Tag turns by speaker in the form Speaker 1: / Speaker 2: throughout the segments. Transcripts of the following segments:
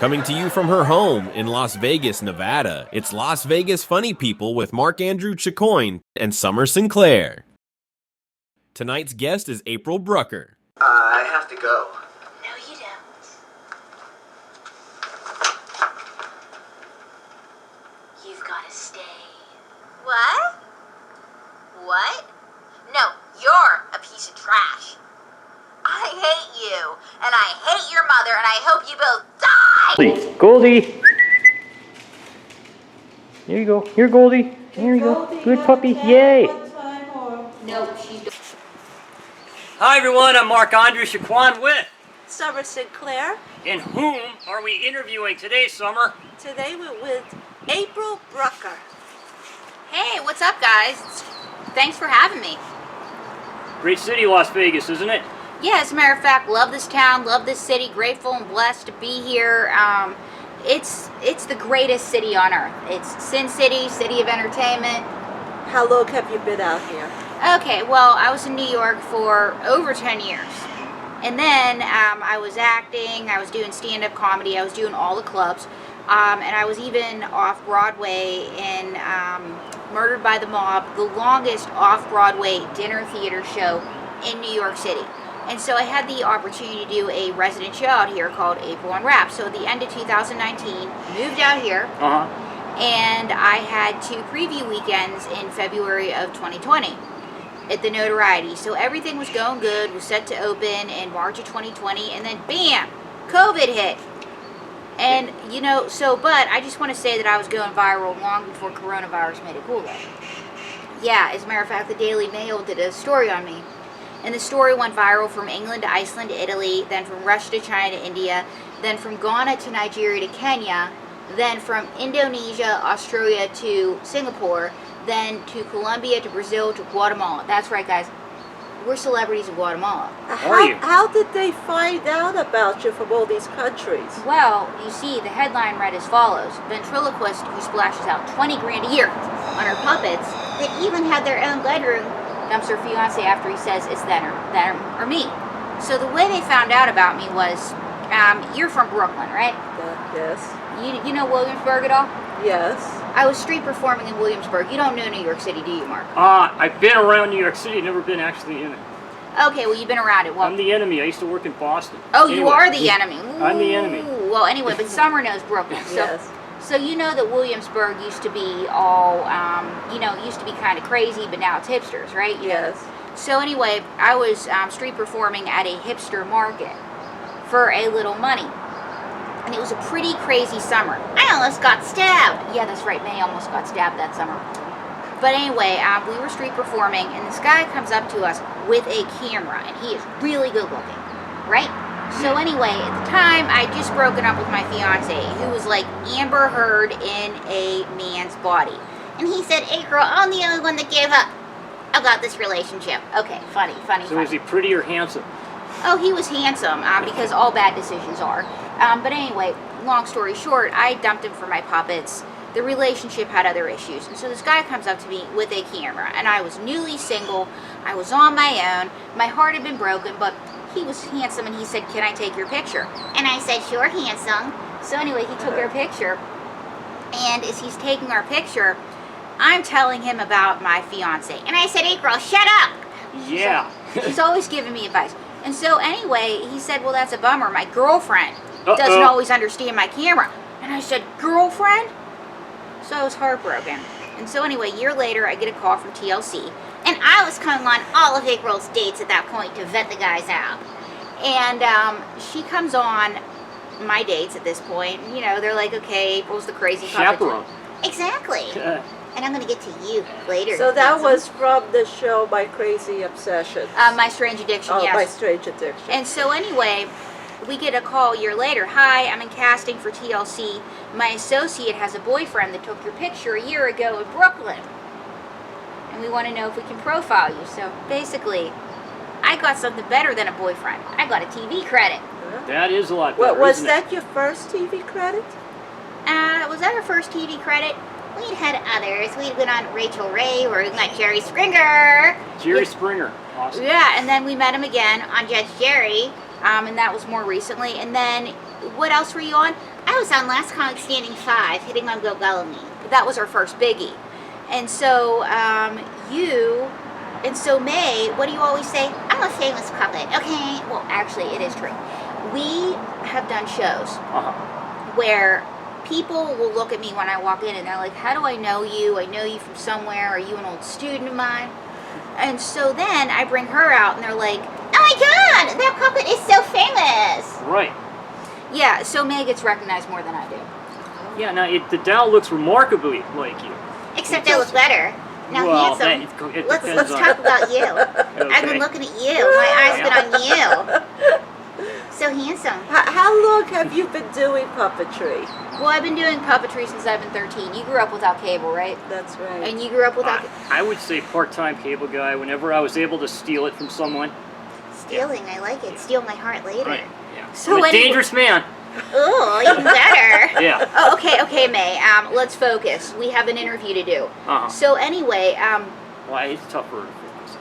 Speaker 1: Coming to you from her home in Las Vegas, Nevada, it's Las Vegas Funny People with Mark Andrew Chicoine and Summer Sinclair. Tonight's guest is April Brucker.
Speaker 2: I have to go.
Speaker 3: No, you don't. You've got to stay. What? What? No, you're a piece of trash. I hate you, and I hate your mother, and I hope you both die!
Speaker 4: Goldie! Here you go. Here, Goldie. Here you go. Good puppy. Yay!
Speaker 3: No, she don't.
Speaker 4: Hi, everyone. I'm Mark Andrew Chicoine with...
Speaker 5: Summer Sinclair.
Speaker 4: And whom are we interviewing today, Summer?
Speaker 5: Today we're with April Brucker.
Speaker 3: Hey, what's up, guys? Thanks for having me.
Speaker 4: Great city, Las Vegas, isn't it?
Speaker 3: Yeah, as a matter of fact, love this town, love this city, grateful and blessed to be here. It's the greatest city on earth. It's Sin City, city of entertainment.
Speaker 5: How long have you been out here?
Speaker 3: Okay, well, I was in New York for over 10 years. And then I was acting, I was doing stand-up comedy, I was doing all the clubs. And I was even off-Broadway in Murdered by the Mob, the longest off-Broadway dinner theater show in New York City. And so I had the opportunity to do a resident show out here called April Unwrapped. So at the end of 2019, moved out here, and I had 2 preview weekends in February of 2020 at the Notoriety. So everything was going good, was set to open in March of 2020, and then bam, COVID hit. And, you know, but I just want to say that I was going viral long before coronavirus made it cool though. Yeah, as a matter of fact, the Daily Mail did a story on me. And the story went viral from England to Iceland to Italy, then from Russia to China to India, then from Ghana to Nigeria to Kenya, then from Indonesia, Australia to Singapore, then to Colombia to Brazil to Guatemala. That's right, guys. We're celebrities in Guatemala.
Speaker 5: How did they find out about you from all these countries?
Speaker 3: Well, you see, the headline read as follows. Ventriloquist who splashes out 20 grand a year on her puppets that even had their own bedroom dumps her fiance after he says it's them or me. So the way they found out about me was, you're from Brooklyn, right?
Speaker 5: Yes.
Speaker 3: You know Williamsburg at all?
Speaker 5: Yes.
Speaker 3: I was street performing in Williamsburg. You don't know New York City, do you, Mark?
Speaker 4: I've been around New York City, never been actually in it.
Speaker 3: Okay, well, you've been around it. Well,
Speaker 4: I'm the enemy. I used to work in Boston.
Speaker 3: Oh,
Speaker 4: anyway,
Speaker 3: you are the enemy. Ooh.
Speaker 4: I'm the enemy.
Speaker 3: Well, anyway, but Summer knows Brooklyn. So,
Speaker 5: Yes.
Speaker 3: So you know that Williamsburg used to be all, used to be kind of crazy, but now it's hipsters, right? You know?
Speaker 5: Yes.
Speaker 3: So anyway, I was street performing at a hipster market for a little money. And it was a pretty crazy summer. I almost got stabbed. Yeah, that's right. May almost got stabbed that summer. But anyway, we were street performing, and this guy comes up to us with a camera, and he is really good looking, right? So anyway, at the time, I'd just broken up with my fiance, who was like Amber Heard in a man's body. And he said, "Hey girl, I'm the only one that gave up about this relationship." Okay, funny.
Speaker 4: So is he pretty or handsome?
Speaker 3: Oh, he was handsome, because all bad decisions are. But anyway, long story short, I dumped him for my puppets. The relationship had other issues. And so this guy comes up to me with a camera. And I was newly single. I was on my own. My heart had been broken, but he was handsome and he said, "Can I take your picture?" And I said, "Sure, handsome." So anyway, he took our picture. And as he's taking our picture, I'm telling him about my fiance. And I said, "Hey girl, shut up."
Speaker 4: Yeah.
Speaker 3: So, he's always giving me advice. And so anyway, he said, "Well, that's a bummer. My girlfriend doesn't always understand my camera." And I said, "Girlfriend?" So I was heartbroken. And so anyway, a year later, I get a call from TLC. And I was coming on all of April's dates at that point to vet the guys out. And she comes on my dates at this point. You know, they're like, "Okay, April's the crazy
Speaker 4: chaperone."
Speaker 3: Exactly. And I'm going to get to you later.
Speaker 5: So that was from the show My Crazy Obsession.
Speaker 3: My Strange Addiction, yes.
Speaker 5: My Strange Addiction.
Speaker 3: And so anyway, we get a call a year later. "Hi, I'm in casting for TLC. My associate has a boyfriend that took your picture a year ago in Brooklyn. And we want to know if we can profile you." So basically, I got something better than a boyfriend. I got a TV credit.
Speaker 4: That is a lot better,
Speaker 5: Was
Speaker 4: isn't
Speaker 5: that your first TV credit?
Speaker 3: Was that our first TV credit? We'd had others. We'd been on Rachel Ray, or we met Jerry Springer.
Speaker 4: Jerry Springer. Awesome.
Speaker 3: Yeah, and then we met him again on Judge Jerry, and that was more recently. And then, what else were you on? I I was on Last Comic Standing 5, hitting on Go Gullamy. That was our first biggie. And so, May, what do you always say? I'm a famous puppet, okay? Well, actually, it is true. We have done shows where people will look at me when I walk in and they're like, how do I know you? I know you from somewhere. Are you an old student of mine? And so then I bring her out and they're like, oh my God, that puppet is so famous.
Speaker 4: Right.
Speaker 3: Yeah, so May gets recognized more than I do.
Speaker 4: Yeah, now the doll looks remarkably like you.
Speaker 3: Except I look better. Now,
Speaker 4: Well,
Speaker 3: handsome,
Speaker 4: it
Speaker 3: let's
Speaker 4: depends on-
Speaker 3: talk about you. I've been
Speaker 4: Okay.
Speaker 3: looking at you. My eyes been on you. So handsome.
Speaker 5: How long have you been doing puppetry?
Speaker 3: Well, I've been doing puppetry since I've been 13. You grew up without cable, right?
Speaker 5: That's right.
Speaker 3: And you grew up without
Speaker 4: I would say part-time cable guy whenever I was able to steal it from someone.
Speaker 3: stealing. I like it. Steal my heart later.
Speaker 4: Right. Yeah.
Speaker 3: So
Speaker 4: I'm a
Speaker 3: anyway-
Speaker 4: dangerous man.
Speaker 3: Ooh, even better.
Speaker 4: Yeah.
Speaker 3: Oh, okay, May. Let's focus. We have an interview to do.
Speaker 4: Uh-huh.
Speaker 3: So anyway,
Speaker 4: Why it's tougher to focus.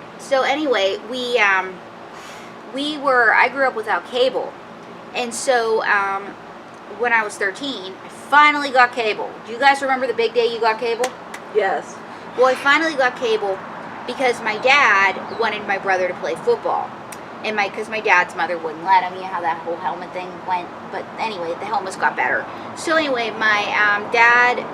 Speaker 3: I grew up without cable. And so, when I was 13, I finally got cable. Do you guys remember the big day you got cable?
Speaker 5: Yes.
Speaker 3: Well, I finally got cable because my dad wanted my brother to play football. And because my dad's mother wouldn't let him, you know how that whole helmet thing went. But anyway, the helmets got better. So anyway, my dad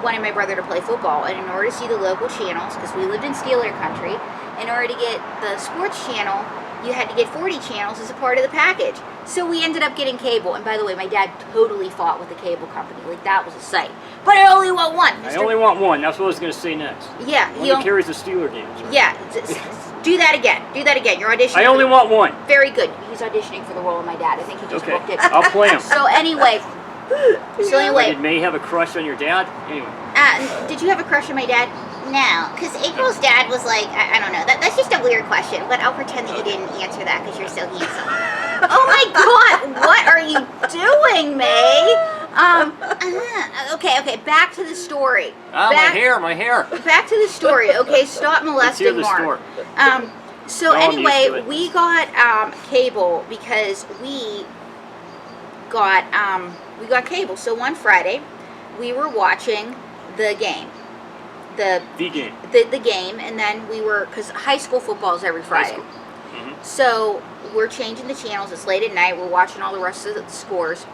Speaker 3: wanted my brother to play football. And in order to see the local channels, because we lived in Steeler country, in order to get the sports channel, you had to get 40 channels as a part of the package. So we ended up getting cable. And by the way, my dad totally fought with the cable company. Like, that was a sight. But I only want one.
Speaker 4: I only want one. That's what I was going to say next.
Speaker 3: Yeah.
Speaker 4: One that carries the Steeler games. Right?
Speaker 3: Yeah. Do that again. Do that again. You're auditioning.
Speaker 4: I only want one.
Speaker 3: Very good. He's auditioning for the role of my dad. I think he just
Speaker 4: Okay.
Speaker 3: booked it.
Speaker 4: I'll play him.
Speaker 3: So anyway.
Speaker 4: Did May have a crush on your dad? Anyway.
Speaker 3: Did you have a crush on my dad? No, because April's dad was like, I don't know. That's just a weird question, but I'll pretend that you didn't answer that because you're so handsome. Oh my God! What are you doing, May? Okay. Back to the story.
Speaker 4: Ah, my hair.
Speaker 3: Back to the story. Okay, stop
Speaker 4: Let's hear
Speaker 3: molesting
Speaker 4: the
Speaker 3: Mark.
Speaker 4: story.
Speaker 3: So
Speaker 4: No, I'm used to
Speaker 3: anyway,
Speaker 4: it.
Speaker 3: we got cable because we got cable. So one Friday, we were watching the game. The
Speaker 4: game.
Speaker 3: The game, and then we were, because high school football is every Friday.
Speaker 4: Mm-hmm.
Speaker 3: So we're changing the channels. It's late at night. We're watching all the rest of the scores.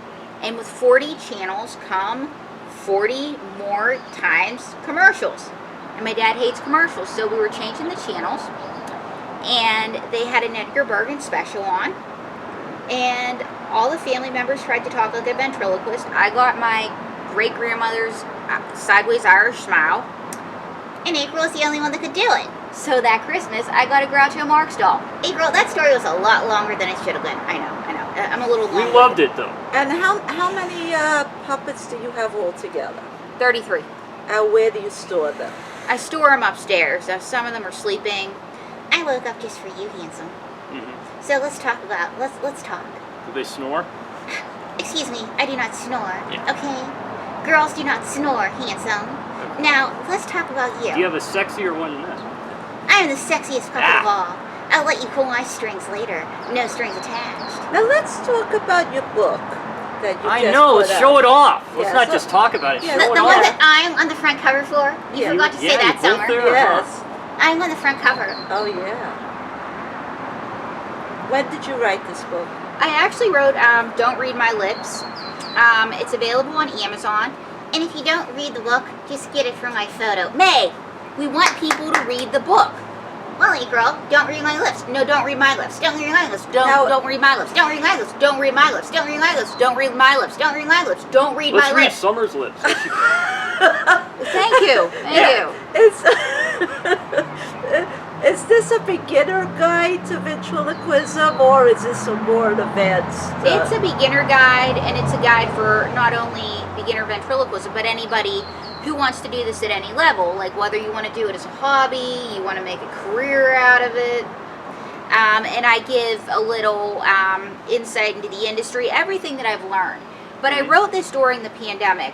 Speaker 3: And with 40 channels come 40 more times commercials. And my dad hates commercials. So we were changing the channels. And they had an Edgar Bergen special on. And all the family members tried to talk like a ventriloquist. I got my great-grandmother's sideways Irish smile. And April was the only one that could do it. So that Christmas, I got a Groucho Marx doll. April, that story was a lot longer than it should have been. I know. I'm a little long.
Speaker 4: We loved it though.
Speaker 5: And how many puppets do you have altogether?
Speaker 3: 33.
Speaker 5: And where do you store them?
Speaker 3: I store them upstairs. Some of them are sleeping. I woke up just for you, handsome.
Speaker 4: Mm-hmm.
Speaker 3: So let's talk.
Speaker 4: Do they snore?
Speaker 3: Excuse me, I do not snore.
Speaker 4: Yeah.
Speaker 3: Okay? Girls do not snore, handsome. Now, let's talk about you.
Speaker 4: Do you have a sexier one than this?
Speaker 3: I am the sexiest puppet of all. I'll let you pull my strings later. No strings attached.
Speaker 5: Now let's talk about your book that you
Speaker 4: I
Speaker 5: just
Speaker 4: know.
Speaker 5: put
Speaker 4: Let's
Speaker 5: out.
Speaker 4: show it off. Let's
Speaker 5: Yeah,
Speaker 4: not
Speaker 5: so-
Speaker 4: just talk about it.
Speaker 5: Yeah,
Speaker 4: show it
Speaker 3: The
Speaker 4: off.
Speaker 3: one that I'm on the front cover for? You
Speaker 5: Yeah.
Speaker 3: forgot to say
Speaker 4: Yeah,
Speaker 3: that,
Speaker 4: you both
Speaker 3: Summer.
Speaker 4: there?
Speaker 5: Yes.
Speaker 3: I'm on the front cover.
Speaker 5: Oh yeah. When did you write this book?
Speaker 3: I actually wrote Don't Read My Lips. It's available on Amazon. And if you don't read the book, just get it from my photo. May, we want people to read the book. Well, girl, don't read my lips. No, don't read my lips. Don't read my lips. Don't read my lips. Don't read my lips. Don't read my lips. Don't read my lips. Don't read my lips. Don't read my lips. Don't read
Speaker 4: Let's
Speaker 3: my
Speaker 4: read
Speaker 3: lips.
Speaker 4: Summer's lips.
Speaker 3: Thank you. Thank you.
Speaker 5: Is this a beginner guide to ventriloquism, or is this a more advanced?
Speaker 3: It's a beginner guide, and it's a guide for not only beginner ventriloquism, but anybody who wants to do this at any level. Like whether you want to do it as a hobby, you want to make a career out of it. And I give a little insight into the industry, everything that I've learned. But I wrote this during the pandemic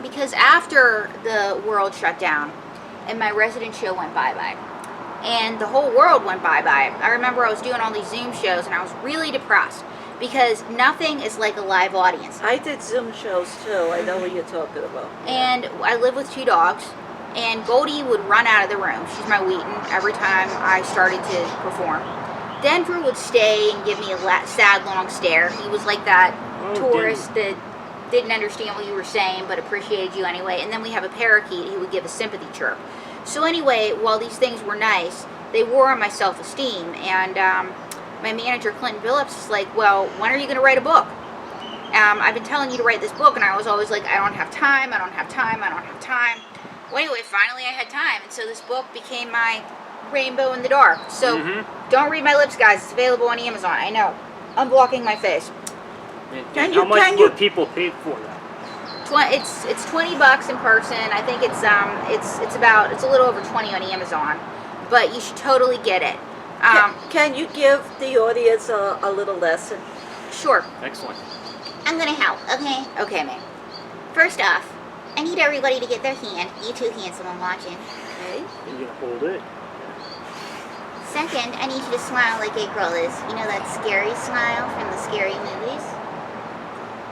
Speaker 3: because after the world shut down and my resident show went bye-bye, and the whole world went bye-bye. I remember I was doing all these Zoom shows and I was really depressed because nothing is like a live audience.
Speaker 5: I did Zoom shows too. I know what you're talking about.
Speaker 3: And I live with 2 dogs, and Goldie would run out of the room. She's my Wheaton every time I started to perform. Denver would stay and give me a sad long stare. He was like that tourist that didn't understand what you were saying but appreciated you anyway. And then we have a parakeet who would give a sympathy chirp. So anyway, while these things were nice, they wore on my self-esteem. And my manager, Clinton Phillips, is like, well, when are you going to write a book? I've been telling you to write this book, and I was always like, I don't have time, I don't have time, I don't have time. Well, anyway, finally I had time, and so this book became my rainbow in the dark. So don't read my lips, guys. It's available on Amazon. I know. I'm blocking my face.
Speaker 4: And how much would people pay for that?
Speaker 3: It's $20 in person. I think it's a little over 20 on Amazon, but you should totally get it.
Speaker 5: Can you give the audience a little lesson?
Speaker 3: Sure.
Speaker 4: Excellent.
Speaker 3: I'm gonna help. Okay. Okay, May. First off, I need everybody to get their hand. You two handsome, I'm watching.
Speaker 5: Okay.
Speaker 4: You're gonna hold it.
Speaker 3: Second, I need you to smile like April is. You know that scary smile from the scary movies?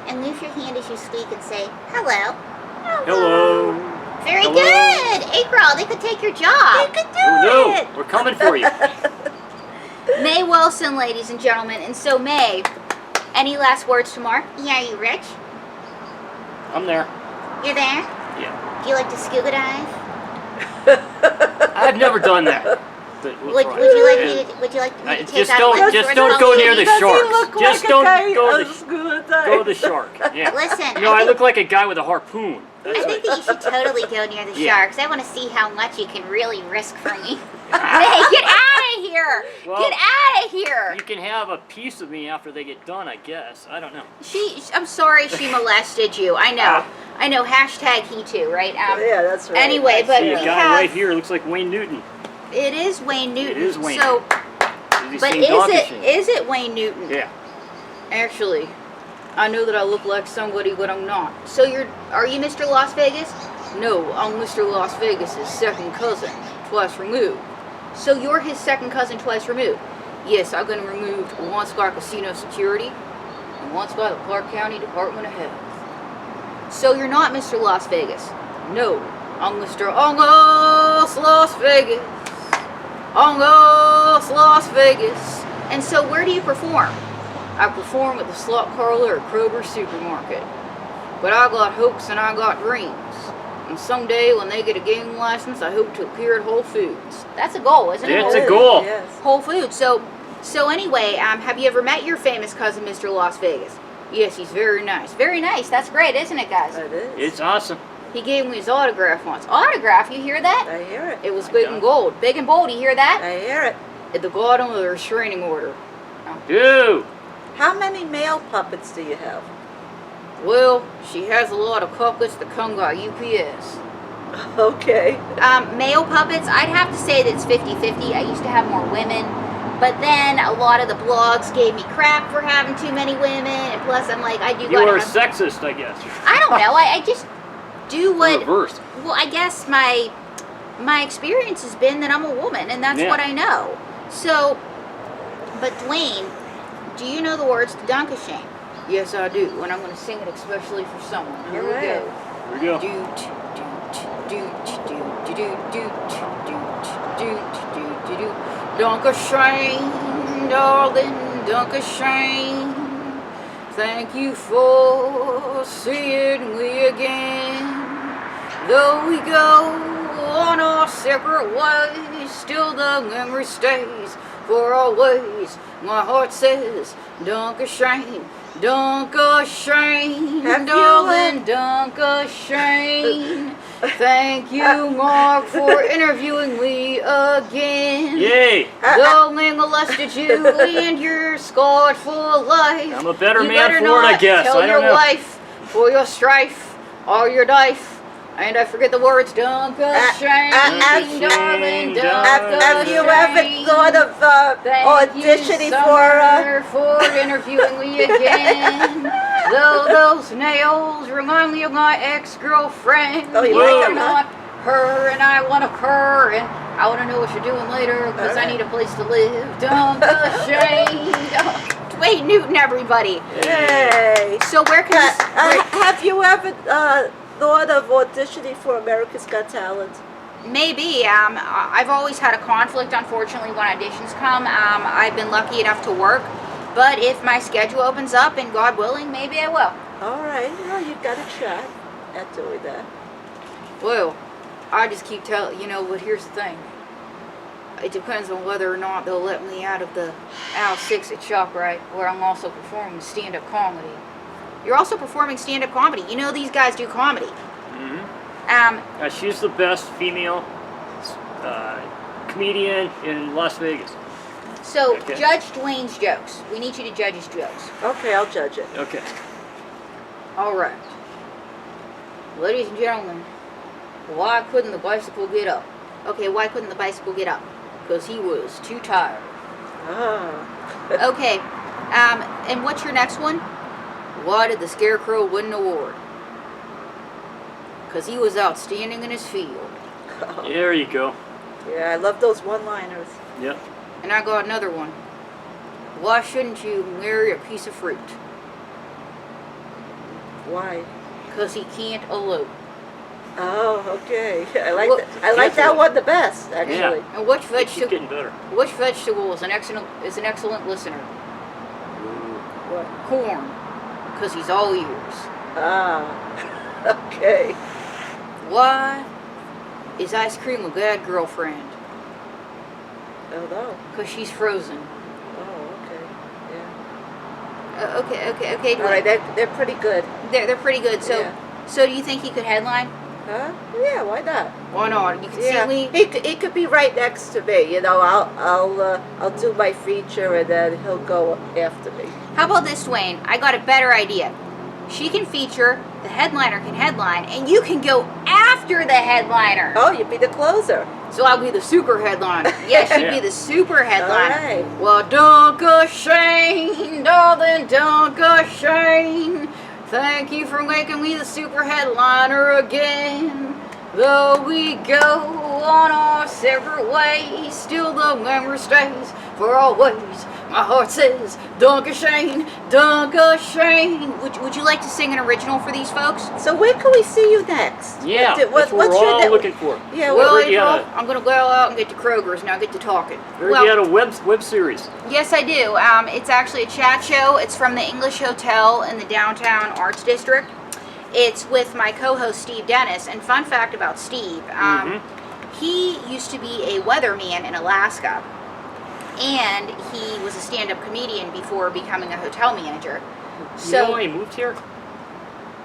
Speaker 3: And move your hand as you speak and say, hello.
Speaker 4: Hello.
Speaker 3: Very
Speaker 4: Hello.
Speaker 3: good. April, they could take your job.
Speaker 5: You could do
Speaker 4: Oh
Speaker 5: it.
Speaker 4: no, we're coming for you.
Speaker 3: May Wilson, ladies and gentlemen. And so, May, any last words to Mark? Yeah, are you rich?
Speaker 4: I'm there.
Speaker 3: You're there?
Speaker 4: Yeah.
Speaker 3: Do you like to scuba dive?
Speaker 4: I've never done that. But we'll
Speaker 3: Would
Speaker 4: try.
Speaker 3: you like me to, would you like me to take
Speaker 4: Just
Speaker 3: out
Speaker 4: don't-
Speaker 3: lunch
Speaker 4: just
Speaker 3: for
Speaker 4: don't
Speaker 3: the
Speaker 4: go
Speaker 3: whole
Speaker 4: near the
Speaker 3: meeting?
Speaker 5: Does he
Speaker 4: sharks.
Speaker 5: look
Speaker 4: Just
Speaker 5: like
Speaker 4: don't
Speaker 5: a guy
Speaker 4: go to
Speaker 5: on
Speaker 4: the
Speaker 5: scuba
Speaker 4: Go
Speaker 5: dive?
Speaker 4: to the shark. Yeah.
Speaker 3: Listen,
Speaker 4: No,
Speaker 3: I
Speaker 4: I
Speaker 3: think,
Speaker 4: look like a guy with a harpoon. That's
Speaker 3: I think that you should totally go near the
Speaker 4: Yeah.
Speaker 3: sharks. I want to see how much you can really risk for me. May, get out of here!
Speaker 4: Well,
Speaker 3: Get out of here!
Speaker 4: You can have a piece of me after they get done, I guess. I don't know.
Speaker 3: I'm sorry she molested you. I know. I know. Hashtag he too, right?
Speaker 5: Yeah, that's right.
Speaker 3: Anyway, but
Speaker 4: See,
Speaker 3: we
Speaker 4: a guy
Speaker 3: have.
Speaker 4: right here looks like Wayne Newton.
Speaker 3: It is Wayne Newton.
Speaker 4: It is Wayne
Speaker 3: So,
Speaker 4: Have you
Speaker 3: but
Speaker 4: seen Donkey
Speaker 3: is
Speaker 4: Shane?
Speaker 3: it Wayne Newton?
Speaker 4: Yeah.
Speaker 3: Actually, I know that I look like somebody, but I'm not. So are you Mr. Las Vegas? No, I'm Mr. Las Vegas's second cousin, twice removed. So you're his second cousin twice removed? Yes, I've been removed once by casino security and once by the Clark County Department of Health. So you're not Mr. Las Vegas? No, I'm Mr. Angus Las Vegas. Angus Las Vegas. And so where do you perform? I perform at the slot parlor at Kroger Supermarket. But I got hopes and I got dreams. And someday when they get a gaming license, I hope to appear at Whole Foods. That's a goal, isn't it?
Speaker 4: It's a goal.
Speaker 5: Yes.
Speaker 3: Whole Foods. So anyway, have you ever met your famous cousin, Mr. Las Vegas? Yes, he's very nice. Very nice. That's great, isn't it, guys?
Speaker 5: It is.
Speaker 4: It's awesome.
Speaker 3: He gave me his autograph once. Autograph? You hear that?
Speaker 5: I hear it.
Speaker 3: It was
Speaker 4: My
Speaker 3: big
Speaker 4: God.
Speaker 3: and gold. Big and bold. You hear that?
Speaker 5: I hear it.
Speaker 3: At the bottom of the restraining order.
Speaker 4: Dude.
Speaker 5: How many male puppets do you have?
Speaker 3: Well, she has a lot of puppets that come by UPS.
Speaker 5: Okay.
Speaker 3: Male puppets, I'd have to say that it's 50-50. I used to have more women, but then a lot of the blogs gave me crap for having too many women, and plus I'm like, I do
Speaker 4: You
Speaker 3: gotta
Speaker 4: are
Speaker 3: have-
Speaker 4: sexist, I guess.
Speaker 3: I don't know, I just do what,
Speaker 4: Reverse.
Speaker 3: well, I guess my experience has been that I'm a woman, and that's
Speaker 4: Yeah.
Speaker 3: what I know. So, but Dwayne, do you know the words to Dunk a Shame? Yes, I do, and I'm going to sing it especially for someone. Here we
Speaker 5: Alright.
Speaker 3: go.
Speaker 4: Here we go.
Speaker 3: Doot, doot, doot, doot, doot, doot, doot, doot, doot, doot. Dunk a shame, darling, dunk a shame. Thank you for seeing me again. Though we go on our separate ways, still the memory stays for always. My heart says, dunk a shame. Dunk a shame,
Speaker 5: Have you,
Speaker 3: darling, dunk a shame. Thank you, Mark, for interviewing me again.
Speaker 4: Yay.
Speaker 3: Though they molested you and you're scarred for life.
Speaker 4: I'm a better
Speaker 3: you
Speaker 4: man
Speaker 3: better
Speaker 4: for it, I
Speaker 3: not
Speaker 4: guess.
Speaker 3: Tell
Speaker 4: I
Speaker 3: your
Speaker 4: don't know.
Speaker 3: wife for your strife or your dife. And I forget the words. Dunk a shame,
Speaker 5: have-
Speaker 3: darling, dunk
Speaker 5: Have
Speaker 3: a
Speaker 5: you ever
Speaker 3: shame.
Speaker 5: thought of
Speaker 3: Thank
Speaker 5: auditioning
Speaker 3: you,
Speaker 5: for?
Speaker 3: Summer, for interviewing me again. Though those nails remind me of my ex-girlfriend.
Speaker 5: Oh, you
Speaker 4: like
Speaker 3: You're
Speaker 4: them,
Speaker 3: not her, and I want to purr, and I want to know what you're doing later because I
Speaker 5: Alright.
Speaker 3: need a place to live. Dunk a shame. Wayne Newton, everybody.
Speaker 5: Yay!
Speaker 3: So where can
Speaker 5: Have you ever thought of auditioning for America's Got Talent?
Speaker 3: maybe I've always had a conflict, unfortunately, when auditions come. I've been lucky enough to work, but if my schedule opens up and God willing, maybe I will.
Speaker 5: All right, well, you got a shot at doing that.
Speaker 3: Well, I just keep telling but here's the thing. It depends on whether or not they'll let me out of the aisle 6 at ShopRite, where I'm also performing stand-up comedy. You're also performing stand-up comedy. You know these guys do comedy.
Speaker 4: She's the best female comedian in Las Vegas.
Speaker 3: So
Speaker 4: Okay.
Speaker 3: judge Dwayne's jokes. We need you to judge his jokes.
Speaker 5: Okay, I'll judge it.
Speaker 4: Okay.
Speaker 3: All right. Ladies and gentlemen, why couldn't the bicycle get up? Okay, why couldn't the bicycle get up? Because he was too tired.
Speaker 5: Ah.
Speaker 3: Okay, and what's your next one? Why did the Scarecrow win an award? Because he was outstanding in his field.
Speaker 4: There you go.
Speaker 5: Yeah, I love those one-liners.
Speaker 4: Yep.
Speaker 3: And I got another one. Why shouldn't you marry a piece of fruit?
Speaker 5: Why?
Speaker 3: Because he can't elope.
Speaker 5: Oh, okay. I like
Speaker 3: Well,
Speaker 5: that. I like that
Speaker 4: careful.
Speaker 5: one the best, actually.
Speaker 4: Yeah.
Speaker 3: And which
Speaker 4: Keep
Speaker 3: vegetable?
Speaker 4: getting better.
Speaker 3: Which vegetable is an excellent listener?
Speaker 5: What?
Speaker 3: Corn. Because he's all ears.
Speaker 5: Ah. Okay.
Speaker 3: Why is ice cream a bad girlfriend?
Speaker 5: Oh no.
Speaker 3: Because she's frozen.
Speaker 5: Oh, okay. Yeah.
Speaker 3: Okay.
Speaker 5: All right, they're pretty good.
Speaker 3: They're pretty good. So,
Speaker 5: Yeah.
Speaker 3: so do you think he could headline?
Speaker 5: Huh? Yeah, why not?
Speaker 3: Why not? You can
Speaker 5: Yeah,
Speaker 3: see me.
Speaker 5: he could be right next to me. You know, I'll do my feature and then he'll go after me.
Speaker 3: How about this, Dwayne? I got a better idea. She can feature, the headliner can headline, and you can go after the headliner.
Speaker 5: Oh, you'd be the closer.
Speaker 3: So I'll be the super headliner. Yeah, she'd be
Speaker 4: Yeah.
Speaker 3: the super headliner.
Speaker 5: All right.
Speaker 3: Well, Dunka Shane, darling Dunka Shane, thank you for making me the super headliner again. Though we go on our separate ways, still the memory stays for always. My heart says, Dunka Shane, Dunka Shane. Would you like to sing an original for these folks?
Speaker 5: So when can we see you next?
Speaker 4: Yeah,
Speaker 5: What-
Speaker 4: that's what
Speaker 5: what's
Speaker 4: we're
Speaker 5: your
Speaker 4: all
Speaker 5: ne-
Speaker 4: looking for.
Speaker 5: Yeah,
Speaker 3: Well,
Speaker 4: heard you
Speaker 3: April,
Speaker 4: had
Speaker 3: I'm going to go out and get to Kroger's and I'll get to talking.
Speaker 4: Heard you had a web series.
Speaker 3: Yes, I do. It's actually a chat show. It's from the English Hotel in the downtown Arts District. It's with my co-host Steve Dennis. And fun fact about Steve, he used to be a weatherman in Alaska. And he was a stand-up comedian before becoming a hotel manager.
Speaker 4: You know why he moved here?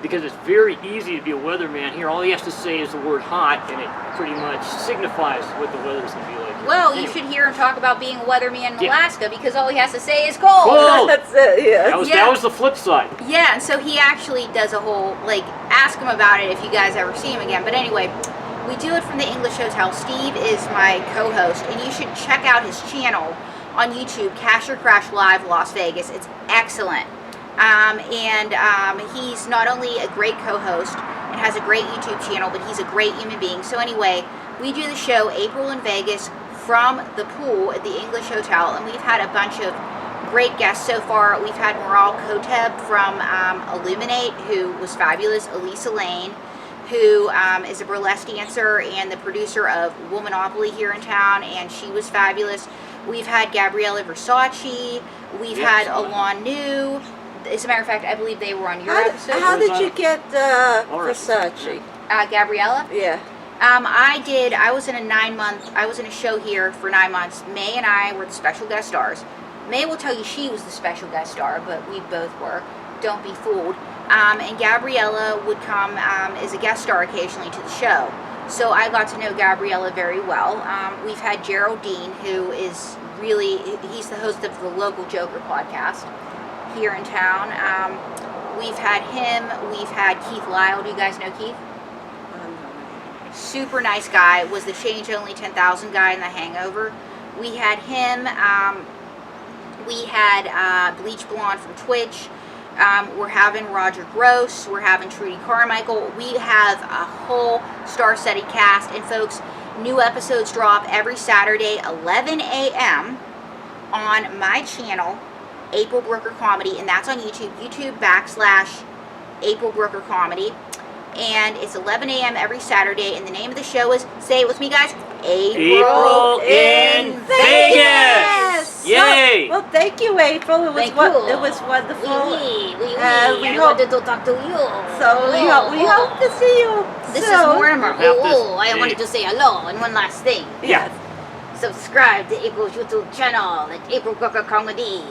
Speaker 4: Because it's very easy to be a weatherman here. All he has to say is the word hot, and it pretty much signifies what the weather's going to be like.
Speaker 3: Well, you
Speaker 4: Anyway,
Speaker 3: should hear him talk about being a weatherman in
Speaker 4: Yeah.
Speaker 3: Alaska because all he has to say is cold.
Speaker 4: Cold.
Speaker 5: That's it. Yeah.
Speaker 4: that was the flip side.
Speaker 3: Yeah, and so he actually does a whole, ask him about it if you guys ever see him again. But anyway, we do it from the English Hotel. Steve is my co-host, and you should check out his channel on YouTube, Cash or Crash Live Las Vegas. It's excellent. He's not only a great co-host and has a great YouTube channel, but he's a great human being. So anyway, we do the show April in Vegas from the pool at the English Hotel, and we've had a bunch of great guests so far. We've had Moral Koteb from Illuminate, who was fabulous, Elisa Lane, who is a burlesque dancer and the producer of Womanopoly here in town, and she was fabulous. We've had Gabriella Versace. We've had Alon New. As a matter of fact, I believe they were on your episode.
Speaker 5: How did you get Versace?
Speaker 3: Gabriella?
Speaker 5: Yeah.
Speaker 3: I was in a show here for 9 months. May and I were the special guest stars. May will tell you she was the special guest star, but we both were. Don't be fooled. And Gabriella would come as a guest star occasionally to the show. So I got to know Gabriella very well. We've had Geraldine, who is he's the host of the local Joker podcast here in town. We've had him. We've had Keith Lyle. Do you guys know Keith? Super nice guy. Was the Change Only 10,000 guy in The Hangover. We had him. We had Bleach Blonde from Twitch. We're having Roger Gross. We're having Trudy Carmichael. We have a whole star-studded cast. And folks, new episodes drop every Saturday, 11 a.m. on my channel, April Brucker Comedy, and that's on YouTube. YouTube.com/April Brucker Comedy. And it's 11 a.m. every Saturday, and the name of the show is, say it with me guys,
Speaker 4: April in Vegas! Yay!
Speaker 5: Well, thank you, April. It was
Speaker 3: Thank you.
Speaker 5: It was wonderful.
Speaker 3: We
Speaker 5: I
Speaker 3: wanted
Speaker 5: hope,
Speaker 3: to talk to you.
Speaker 5: so we hope to see you
Speaker 3: This
Speaker 5: soon.
Speaker 3: is Mortimer.
Speaker 4: We'll have
Speaker 3: Oh,
Speaker 4: this
Speaker 3: I wanted to say hello, and one last thing.
Speaker 4: Yeah.
Speaker 3: Subscribe to April's YouTube channel at April Brucker Comedy,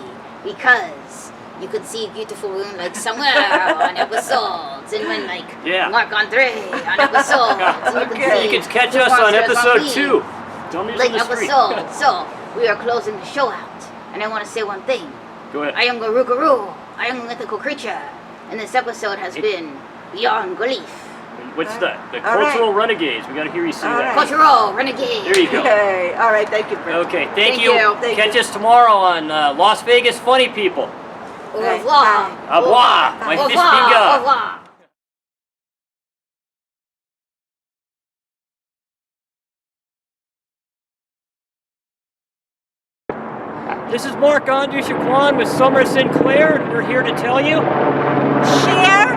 Speaker 3: because you could see beautiful women like somewhere on episodes, and when like Mark Andre on episodes. And
Speaker 4: You can catch us on episode 2. Dummies
Speaker 3: like
Speaker 4: on the street.
Speaker 3: episode. So we are closing the show out, and I want to say one thing.
Speaker 4: Go ahead.
Speaker 3: I am Garugaru. I am a mythical creature, and this episode has been beyond belief.
Speaker 4: What's that? The
Speaker 5: All right.
Speaker 4: cultural renegades. We got to hear you say
Speaker 5: All
Speaker 4: that.
Speaker 5: right.
Speaker 3: Cultural renegade.
Speaker 4: There you go.
Speaker 5: Okay. All right. Thank you, Britt.
Speaker 4: Okay, thank
Speaker 3: Thank
Speaker 4: you.
Speaker 3: you.
Speaker 5: Thank
Speaker 4: Catch
Speaker 5: you.
Speaker 4: us tomorrow on Las Vegas Funny People.
Speaker 3: Au
Speaker 5: Right.
Speaker 3: revoir.
Speaker 4: Au revoir. My
Speaker 3: Au
Speaker 4: fish
Speaker 3: revoir. Au
Speaker 4: finger.
Speaker 3: revoir.
Speaker 4: This is Mark Andre Shaquan with Summer Sinclair, and we're here to tell you.
Speaker 5: Share,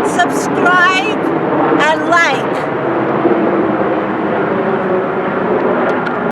Speaker 5: subscribe, and like.